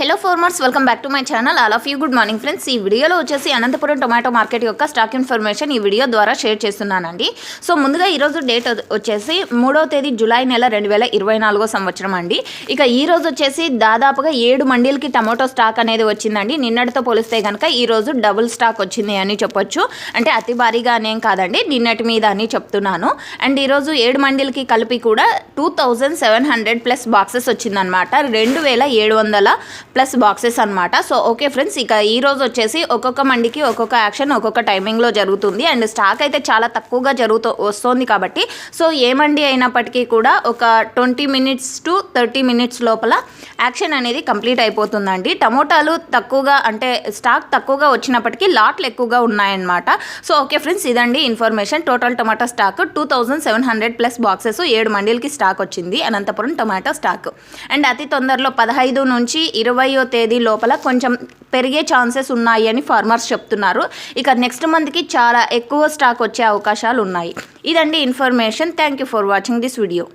Hello farmers, welcome back to my channel. All of you good morning friends. ఈ వీడియోలో వచ్చేసి Anantapuram tomato market యొక్క stock information ఈ video ద్వారా షేర్ చేస్తున్నానండి. సో ముందుగా ఈరోజు డేట్ వచ్చేసి 3వ తేదీ జూలై నెల 2024 సంవత్సరం అండి. ఇక ఈ రోజు వచ్చేసి దాదాపుగా 7 మండీలకి టమాటో స్టాక్ అనేది వచ్చిందండి. నిన్నటితో పోలిస్తే కనుక ఈరోజు డబుల్ స్టాక్ వచ్చింది అని చెప్పొచ్చు. అంటే అతి భారీగా అనేం కాదండి, నిన్నటి మీద అని చెప్తున్నాను. అండ్ ఈరోజు 7 మండీలకి కలిపి కూడా 2700 ప్లస్ బాక్సెస్ వచ్చిందనమాట. 2700 ప్లస్ బాక్సెస్ అనమాట. సో ఓకే ఫ్రెండ్స్, ఇక ఈరోజు వచ్చేసి ఒక్కొక్క మండికి ఒక్కొక్క యాక్షన్ ఒక్కొక్క టైమింగ్లో జరుగుతుంది. అండ్ స్టాక్ అయితే చాలా తక్కువగా వస్తుంది కాబట్టి సో ఏ మండి అయినప్పటికీ కూడా ఒక 20 మినిట్స్ టు 30 మినిట్స్ లోపల యాక్షన్ అనేది కంప్లీట్ అయిపోతుందండి. టమోటాలు తక్కువగా అంటే స్టాక్ తక్కువగా వచ్చినప్పటికీ లాట్లు ఎక్కువగా ఉన్నాయన్నమాట. సో ఓకే ఫ్రెండ్స్, ఇదండి information. Total tomato stock 2700 plus boxes 7 మండీలకి స్టాక్ వచ్చింది అనంతపురం టమాటో స్టాక్. అండ్ అతి తొందరలో 15 నుంచి 20వ తేదీ లోపల కొంచెం పెరిగే ఛాన్సెస్ ఉన్నాయి అని ఫార్మర్స్ చెప్తున్నారు. ఇక నెక్స్ట్ మంత్కి చాలా ఎక్కువ స్టాక్ వచ్చే అవకాశాలు ఉన్నాయి. ఇదండి information. Thank you for watching this video.